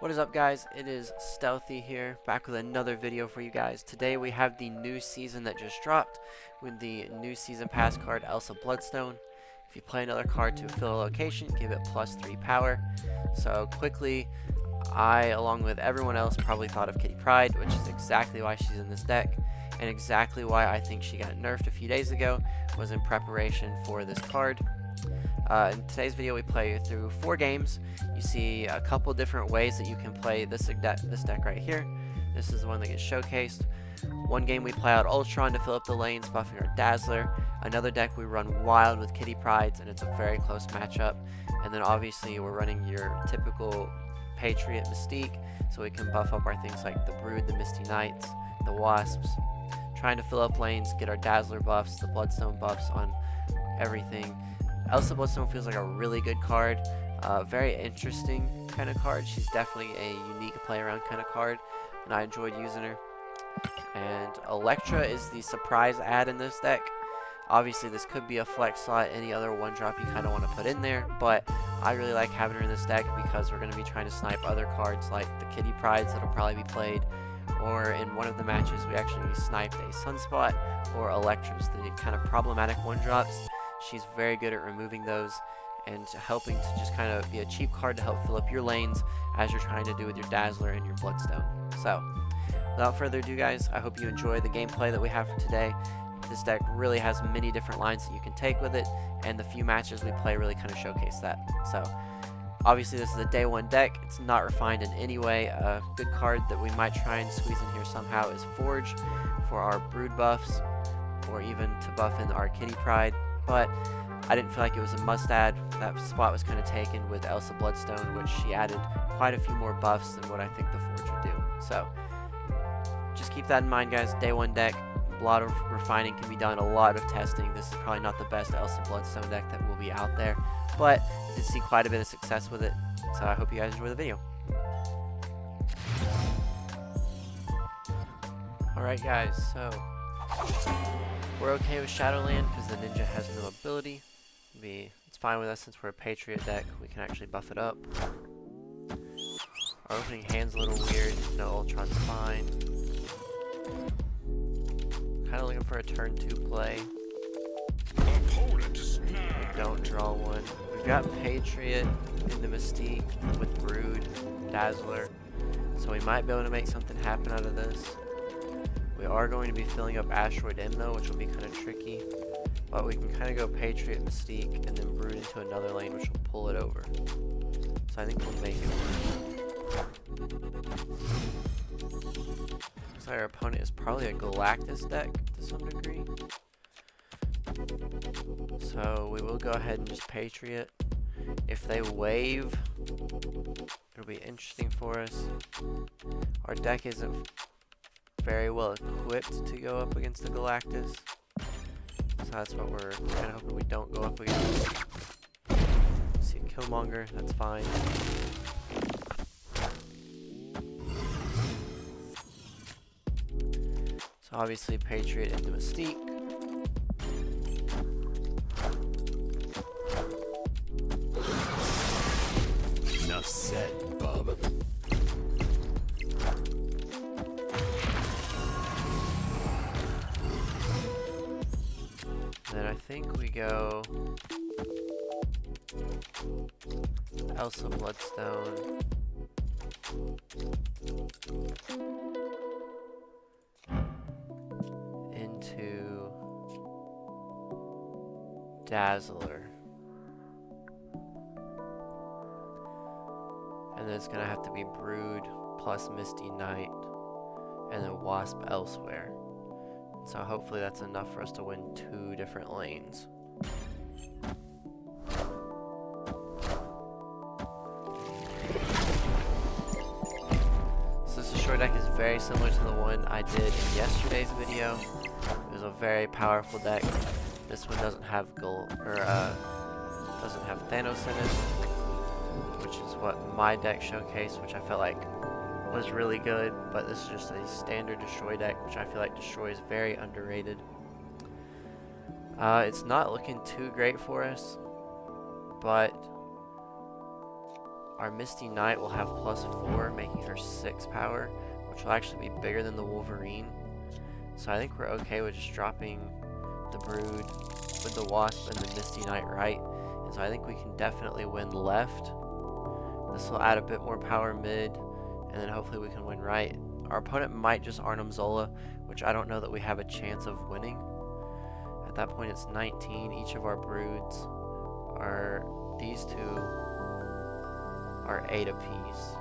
What is up, guys? It is Stealthy here, back with another video for you guys. Today we have the new season that just dropped with the new season pass card Elsa Bloodstone. If you play another card to fill a location, give it +3 power. So quickly, I, along with everyone else, probably thought of Kitty Pryde, which is exactly why she's in this deck, and exactly why I think she got nerfed a few days ago, was in preparation for this card. In today's video, we play through 4 games. You see a couple different ways that you can play this deck right here. This is the one that gets showcased. One game we play out Ultron to fill up the lanes, buffing our Dazzler. Another deck we run Wild with Kitty Prydes, and it's a very close matchup. And then obviously we're running your typical Patriot Mystique, so we can buff up our things like the Brood, the Misty Knights, the Wasps. Trying to fill up lanes, get our Dazzler buffs, the Bloodstone buffs on everything. Elsa Bloodstone feels like a really good card, very interesting kind of card. She's definitely a unique play around kind of card, and I enjoyed using her. And Electra is the surprise add in this deck. Obviously this could be a flex slot, any other one drop you kind of want to put in there, but I really like having her in this deck because we're going to be trying to snipe other cards like the Kitty Prydes that'll probably be played, or in one of the matches we actually sniped a Sunspot or Electras, the kind of problematic one drops. She's very good at removing those and helping to just kind of be a cheap card to help fill up your lanes as you're trying to do with your Dazzler and your Bloodstone. So, without further ado, guys, I hope you enjoy the gameplay that we have for today. This deck really has many different lines that you can take with it, and the few matches we play really kind of showcase that. So, obviously this is a day 1 deck. It's not refined in any way. A good card that we might try and squeeze in here somehow is Forge for our Brood buffs, or even to buff in our Kitty Pryde. But I didn't feel like it was a must-add. That spot was kind of taken with Elsa Bloodstone, which she added quite a few more buffs than what I think the Forge would do. So, just keep that in mind, guys. Day 1 deck, a lot of refining can be done, a lot of testing. This is probably not the best Elsa Bloodstone deck that will be out there, but I did see quite a bit of success with it, so I hope you guys enjoy the video. Alright, guys, so we're okay with Shadowland because the Ninja has no ability. It's fine with us since we're a Patriot deck. We can actually buff it up. Our opening hand's a little weird. No Ultron's fine. Kind of looking for a turn 2 play. We don't draw one. We've got Patriot into Mystique with Brood, Dazzler, so we might be able to make something happen out of this. We are going to be filling up Asteroid M though, which will be kind of tricky. But we can kind of go Patriot, Mystique, and then Brood into another lane, which will pull it over. So I think we'll make it work. Looks like our opponent is probably a Galactus deck to some degree. So we will go ahead and just Patriot. If they wave, it'll be interesting for us. Our deck isn't very well equipped to go up against the Galactus, so that's what we're kind of hoping we don't go up against. See a Killmonger, that's fine. So obviously Patriot into Mystique. Enough said, bub. Then I think we go Elsa Bloodstone. Into Dazzler. And then it's gonna have to be Brood plus Misty Knight, and then Wasp elsewhere. So hopefully that's enough for us to win 2 different lanes. So this destroy deck is very similar to the one I did in yesterday's video. It was a very powerful deck. This one doesn't have doesn't have Thanos in it, which is what my deck showcased, which I felt like was really good, but this is just a standard destroy deck, which I feel like destroy is very underrated. It's not looking too great for us, but Our Misty Knight will have +4, making her 6 power, which will actually be bigger than the Wolverine. So I think we're okay with just dropping the Brood with the Wasp and the Misty Knight right. And so I think we can definitely win left. This will add a bit more power mid, and then hopefully we can win right. Our opponent might just Arnim Zola, which I don't know that we have a chance of winning. At that point it's 19. Each of our Broods are, these two are 8 apiece.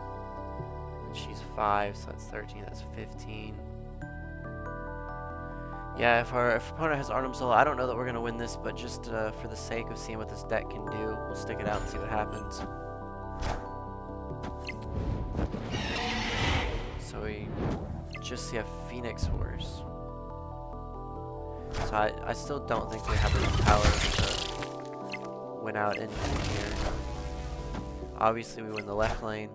And she's 5, so that's 13, that's 15. Yeah, if our opponent has Arnim Zola, I don't know that we're going to win this, but just for the sake of seeing what this deck can do, we'll stick it out and see what happens. So we just see a Phoenix Horse. So I still don't think we have enough power to win out in here. Obviously we win the left lane.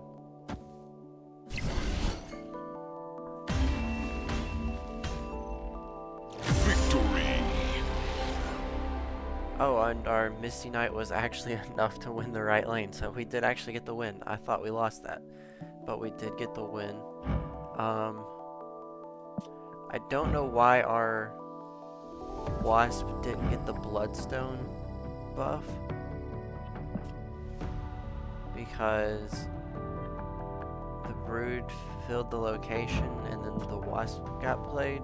Oh, and our Misty Knight was actually enough to win the right lane, so we did actually get the win. I thought we lost that, but we did get the win. I don't know why our Wasp didn't get the Bloodstone buff, because the Brood filled the location and then the Wasp got played,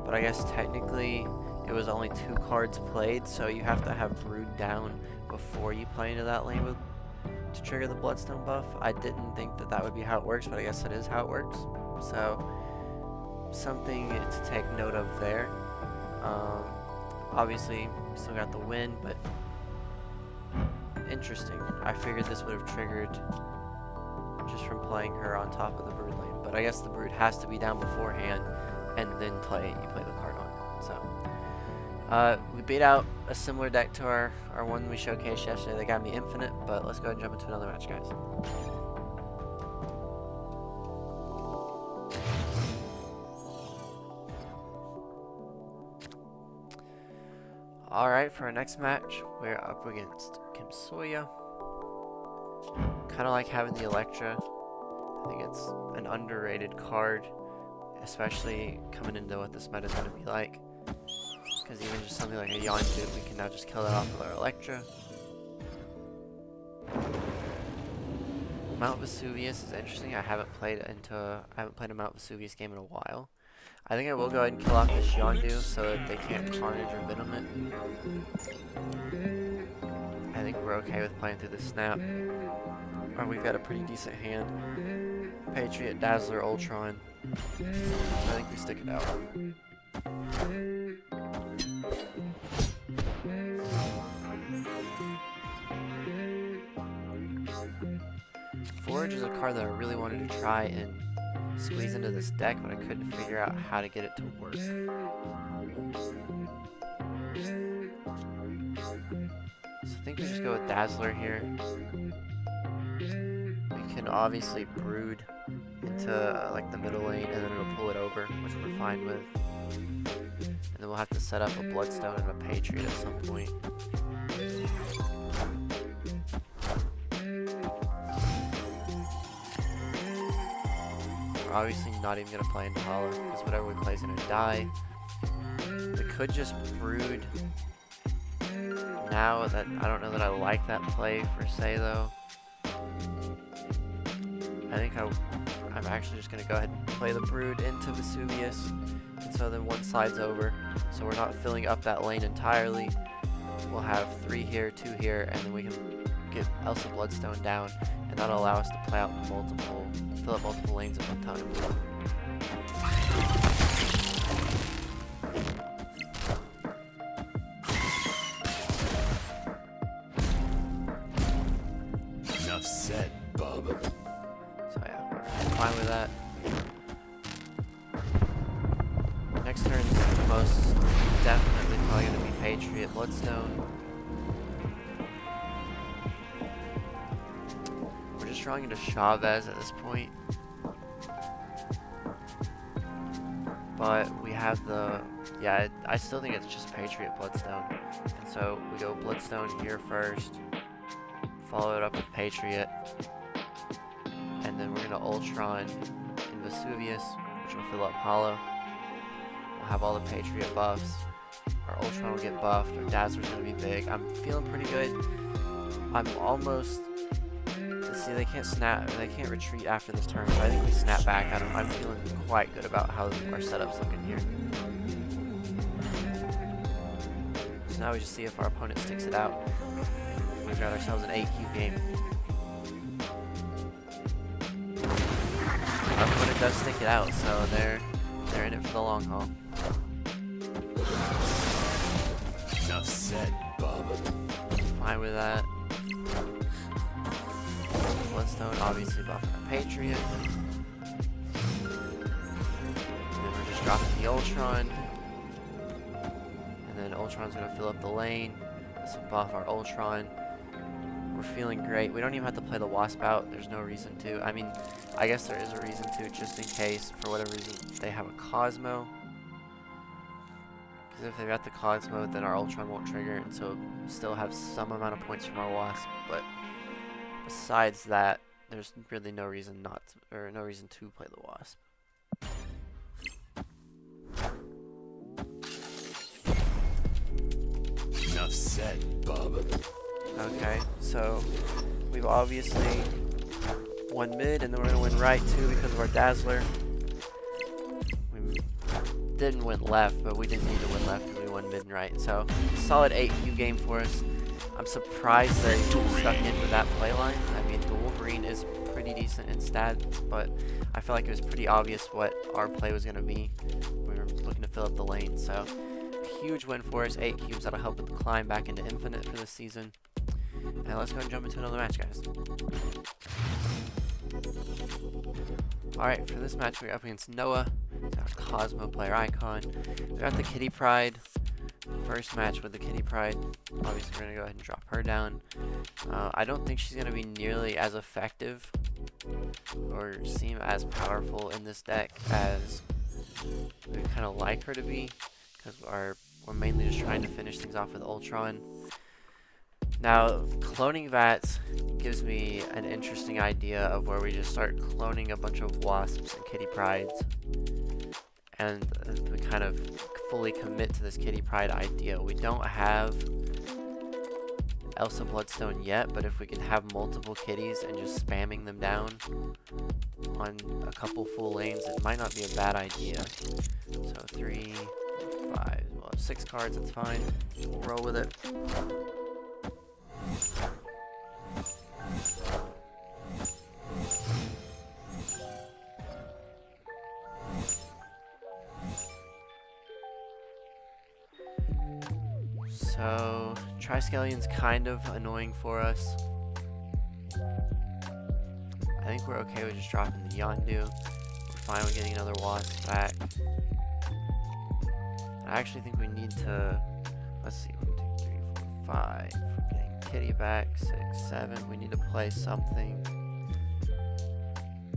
but I guess technically it was only 2 cards played, so you have to have Brood down before you play into that lane to trigger the Bloodstone buff. I didn't think that that would be how it works, but I guess that is how it works. So, something to take note of there. Obviously, we still got the win, but interesting. I figured this would have triggered just from playing her on top of the Brood lane, but I guess the Brood has to be down beforehand, and then you play the card on. So, we beat out a similar deck to our one we showcased yesterday. They got me infinite, but let's go ahead and jump into another match, guys. Alright, for our next match, we're up against Kim Soya. Kind of like having the Electra. I think it's an underrated card, especially coming into what this meta is going to be like. Because even just something like a Yondu, we can now just kill it off with our Electra. Mount Vesuvius is interesting. I haven't played a Mount Vesuvius game in a while. I think I will go ahead and kill off this Yondu so that they can't Carnage or Venom it. I think we're okay with playing through the Snap. Or we've got a pretty decent hand. Patriot, Dazzler, Ultron. So I think we stick it out. Forge is a card that I really wanted to try and squeeze into this deck, but I couldn't figure out how to get it to work. So I think we just go with Dazzler here. We can obviously Brood into like the middle lane, and then it'll pull it over, which we're fine with. And then we'll have to set up a Bloodstone and a Patriot at some point. We're obviously not even going to play into Hollow, because whatever we play is going to die. We could just Brood now. That I don't know that I like that play per se though. I think I'm actually just going to go ahead and play the Brood into Vesuvius, and so then one side's over, so we're not filling up that lane entirely. We'll have 3 here, 2 here, and then we can get Elsa Bloodstone down, and that'll allow us to play out fill up multiple lanes at one time. Enough said, bub. So yeah, we're fine with that. Next turn's most definitely probably going to be Patriot Bloodstone. We're just drawing into Chavez at this point. But we have the... Yeah, I still think it's just Patriot Bloodstone. And so we go Bloodstone here first. Follow it up with Patriot. an Ultron in Vesuvius, which will fill up Hollow. We'll have all the Patriot buffs. Our Ultron will get buffed. Our Dazzler's going to be big. I'm feeling pretty good. I'm almost... Let's see, they can't snap, they can't retreat after this turn, so I think we snap back at them. I'm feeling quite good about how our setup's looking here. So now we just see if our opponent sticks it out. We've got ourselves an 8Q game. Our opponent does stick it out, so they're in it for the long haul. Enough said, bub. Fine with that. Bloodstone obviously buffing our Patriot. And then we're just dropping the Ultron. And then Ultron's gonna fill up the lane. This will buff our Ultron. We're feeling great. We don't even have to play the Wasp out. There's no reason to. I mean, I guess there is a reason to, just in case, for whatever reason, they have a Cosmo. Because if they've got the Cosmo, then our Ultron won't trigger, and so still have some amount of points from our Wasp. But besides that, there's really no reason not to, or no reason to play the Wasp. Enough said, bub. Okay, so we've obviously won mid, and then we're going to win right too because of our Dazzler. We didn't win left, but we didn't need to win left because we won mid and right. So solid 8Q game for us. I'm surprised they stuck in with that play line. I mean, the Wolverine is pretty decent in stats, but I feel like it was pretty obvious what our play was going to be. We were looking to fill up the lane, so huge win for us. 8 cubes, that'll help with the climb back into infinite for this season. And let's go ahead and jump into another match, guys. Alright, for this match we're up against Noah. He's our Cosmo player icon. We got the Kitty Pryde. First match with the Kitty Pryde. Obviously we're going to go ahead and drop her down. I don't think she's going to be nearly as effective or seem as powerful in this deck as we kind of like her to be, because we're mainly just trying to finish things off with Ultron. Now, cloning Vats gives me an interesting idea of where we just start cloning a bunch of Wasps and Kitty Prydes, and we kind of fully commit to this Kitty Pryde idea. We don't have Elsa Bloodstone yet, but if we can have multiple kitties and just spamming them down on a couple full lanes, it might not be a bad idea. So 3, 5, we'll have 6 cards, that's fine. We'll roll with it. So, Triskellion's kind of annoying for us. I think we're okay with just dropping the Yondu. We're fine with getting another Wasp back. I actually think we need to, let's see, 1, 2, 3, 4, 5. We're getting Kitty back, 6, 7. We need to play something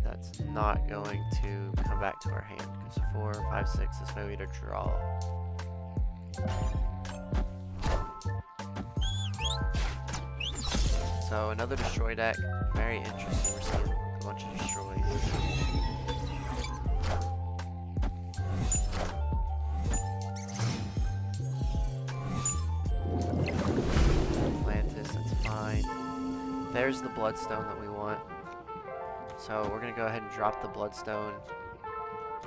that's not going to come back to our hand, because 4, 5, 6, this way we need to draw. So another destroy deck, very interesting. We're seeing a bunch of destroys. Atlantis, that's fine. There's the Bloodstone that we want. So we're gonna go ahead and drop the Bloodstone.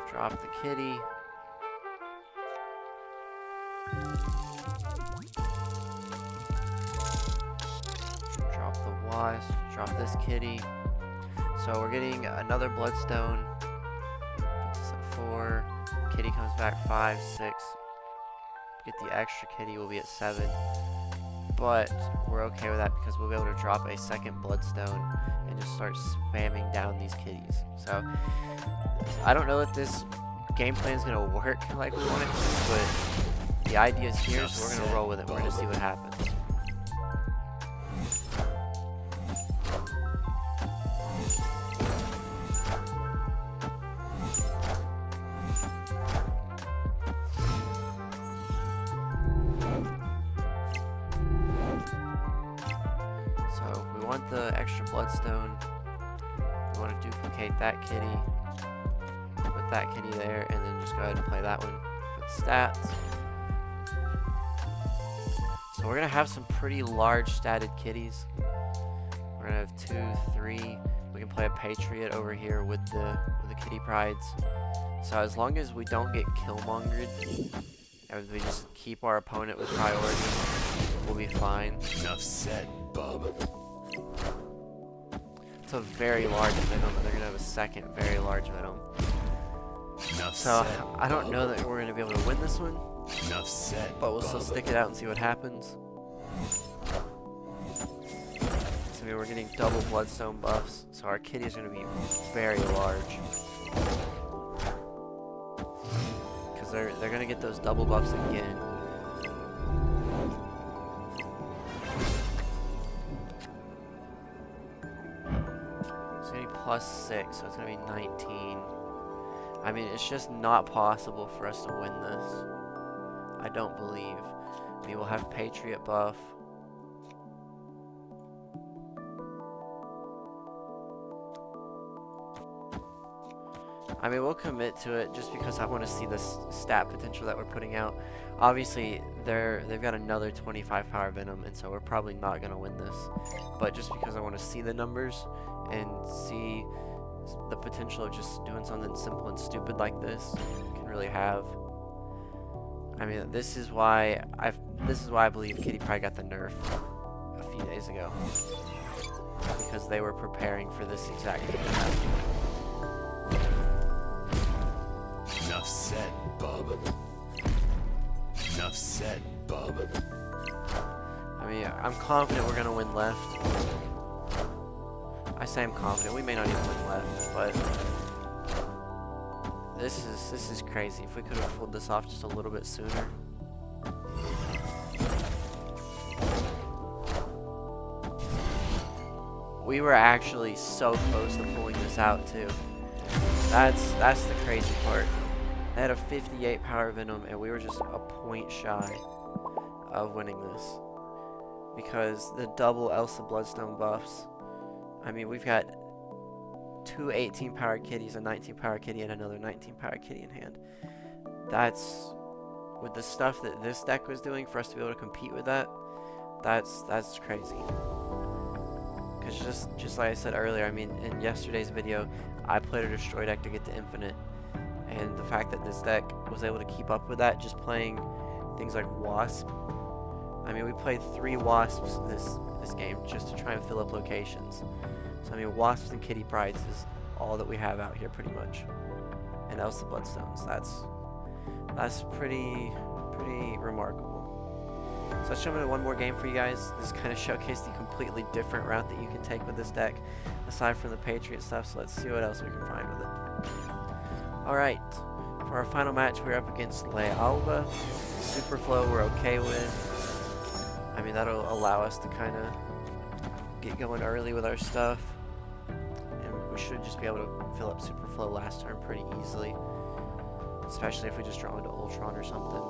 Drop the Kitty. Drop the Wasp. Drop this Kitty. So we're getting another Bloodstone. So 4. Kitty comes back 5, 6. Get the extra Kitty, we'll be at 7. But we're okay with that because we'll be able to drop a second Bloodstone and just start spamming down these kitties. So I don't know if this game plan is going to work like we want it to, but the idea is here, so we're going to roll with it. We're going to see what happens. So we want the extra Bloodstone. We want to duplicate duplicate that kitty, put that kitty there, and then just go ahead and play that one with stats. So we're gonna have some pretty large statted kitties. We're gonna have 2, 3. We can play a Patriot over here with the kitty prides. So as long as we don't get killmongered, and we just keep our opponent with priority, we'll be fine. Enough said, bub. It's a very large venom, and they're gonna have a second very large venom. Enough So said, I don't know that we're gonna be able to win this one, Enough said, but we'll still bub. stick it out and see what happens. So we're getting double Bloodstone buffs, so our kitty is gonna be very large. Because they're gonna get those double buffs again. It's gonna be +6, so it's gonna be 19. I mean, it's just not possible for us to win this. I don't believe. I mean, we'll have Patriot buff. I mean, we'll commit to it just because I want to see this stat potential that we're putting out. Obviously, they've got another 25 power venom, and so we're probably not going to win this. But just because I want to see the numbers and see the potential of just doing something simple and stupid like this can really have. I mean, this is why I believe Kitty probably got the nerf a few days ago, because they were preparing for this exact thing to happen. Enough said, bub. Enough said, bub. I mean, I'm confident we're gonna win left. I say I'm confident. We may not even win left, but this is crazy. If we could have pulled this off just a little bit sooner. We were actually so close to pulling this out too. That's the crazy part. They had a 58 power venom, and we were just a point shy of winning this. Because the double Elsa Bloodstone buffs, I mean, we've got 2 18 power kitties, a 19 power kitty, and another 19 power kitty in hand. That's, with the stuff that this deck was doing, for us to be able to compete with that, that's crazy. Because just like I said earlier, I mean, in yesterday's video, I played a destroy deck to get to infinite. And the fact that this deck was able to keep up with that, just playing things like Wasp. I mean, we played 3 Wasps this game just to try and fill up locations. So I mean, Wasps and Kitty Prides is all that we have out here pretty much. And Elsa Bloodstones. That's pretty remarkable. So let's jump into one more game for you guys. This kind of showcased the completely different route that you can take with this deck, aside from the Patriot stuff. So let's see what else we can find with it. Alright, for our final match, we're up against Le Alva. Superflow we're okay with. I mean, that'll allow us to kind of get going early with our stuff. And we should just be able to fill up Superflow last turn pretty easily. Especially if we just draw into Ultron or something.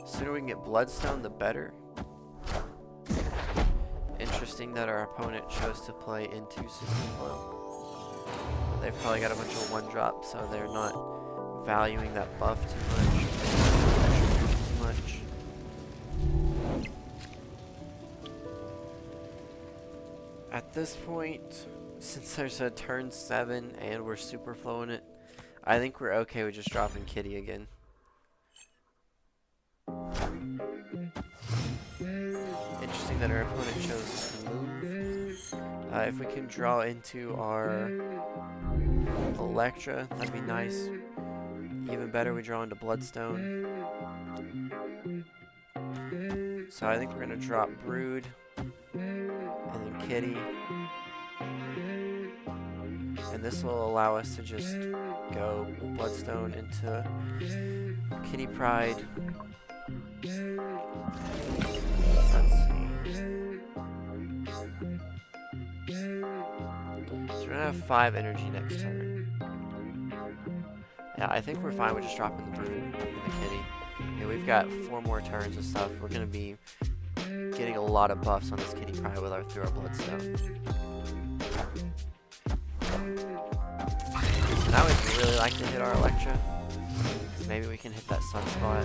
The sooner we can get Bloodstone, the better. Interesting that our opponent chose to play into Superflow. They've probably got a bunch of 1-drop, so they're not valuing that buff too much. At this point, since there's a turn 7 and we're super flowing it, I think we're okay with just dropping Kitty again. Interesting that our opponent chose to move. If we can draw into our Electra, that'd be nice. Even better, we draw into Bloodstone. So I think we're gonna drop Brood, and then Kitty. And this will allow us to just go Bloodstone into Kitty Pride. Let's see. So we're gonna have 5 energy next turn. Yeah, I think we're fine with just dropping the Brood and the Kitty. Yeah, we've got 4 more turns of stuff. We're gonna be getting a lot of buffs on this Kitty Pride through our Bloodstone. So now we'd really like to hit our Electra. Maybe we can hit that Sunspot.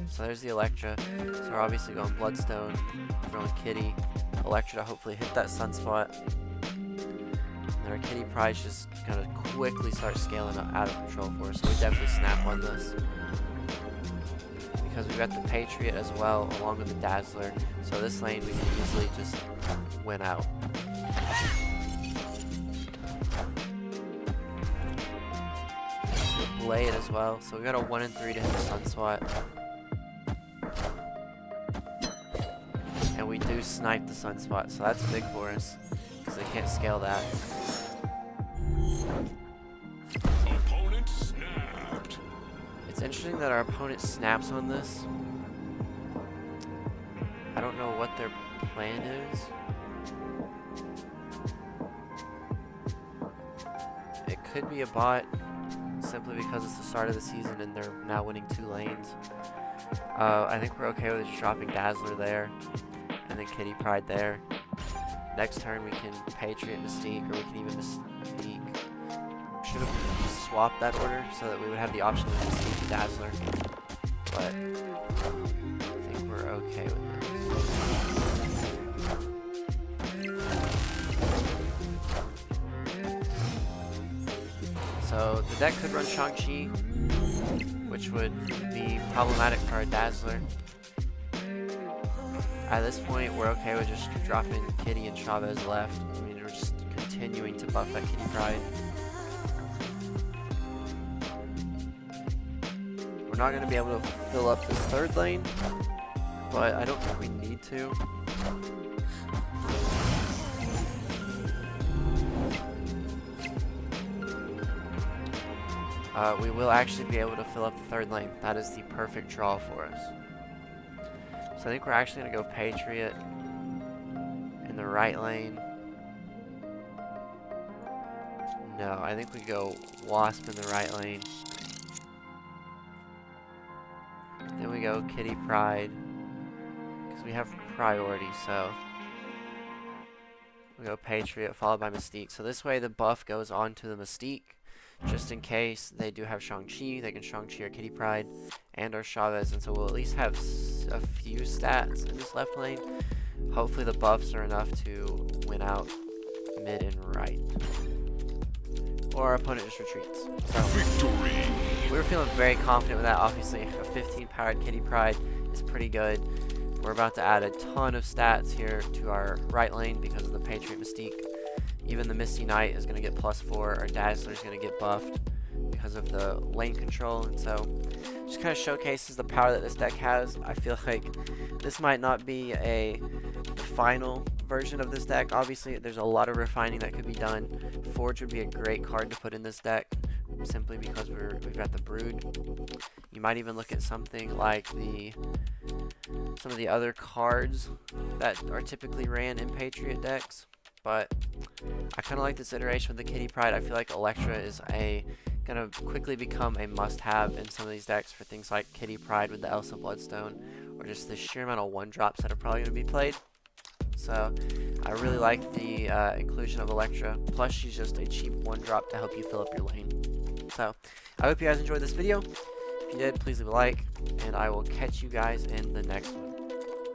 So there's the Electra. So we're obviously going Bloodstone, throwing Kitty, Electra to hopefully hit that Sunspot. And our Kitty Pride just kind of quickly starts scaling up out of control for us. So we definitely snap on this. Because we've got the Patriot as well, along with the Dazzler. So this lane we can easily just win out. The Blade as well. So we got a 1 and 3 to hit the Sunswat. And we do snipe the Sunspot, so that's big for us. Because they can't scale that. Opponent snapped. It's interesting that our opponent snaps on this. I don't know what their plan is. It could be a bot, simply because it's the start of the season and they're now winning 2 lanes. I think we're okay with just dropping Dazzler there, and then Kitty Pride there. Next turn we can Patriot Mystique, or we can even Mystique. Should have swapped that order so that we would have the option of Mystique Dazzler. But I think we're okay with this. So the deck could run Shang-Chi, which would be problematic for our Dazzler. At this point, we're okay with just dropping Kitty and Chavez left. I mean, we're just continuing to buff that Kitty Pride. We're not going to be able to fill up this 3rd lane, but I don't think we need to. We will actually be able to fill up the 3rd lane. That is the perfect draw for us. So I think we're actually going to go Patriot in the right lane. No, I think we go Wasp in the right lane. Then we go Kitty Pride, because we have priority, so we go Patriot followed by Mystique. So this way the buff goes on to the Mystique. Just in case they do have Shang-Chi, they can Shang-Chi our Kitty Pride and our Chavez, and so we'll at least have a few stats in this left lane. Hopefully the buffs are enough to win out mid and right. Or our opponent just retreats. So Victory. we were feeling very confident with that. Obviously, a 15 powered Kitty Pride is pretty good. We're about to add a ton of stats here to our right lane because of the Patriot Mystique. Even the Misty Knight is going to get +4. Our Dazzler is going to get buffed because of the lane control. And so just kind of showcases the power that this deck has. I feel like this might not be the final version of this deck. Obviously, there's a lot of refining that could be done. Forge would be a great card to put in this deck, simply because we've got the Brood. You might even look at something like some of the other cards that are typically ran in Patriot decks. But I kind of like this iteration with the Kitty Pride. I feel like Electra is gonna quickly become a must-have in some of these decks for things like Kitty Pride with the Elsa Bloodstone, or just the sheer amount of 1-drops that are probably gonna be played. So I really like the inclusion of Electra. Plus, she's just a cheap 1-drop to help you fill up your lane. So I hope you guys enjoyed this video. If you did, please leave a like, and I will catch you guys in the next one.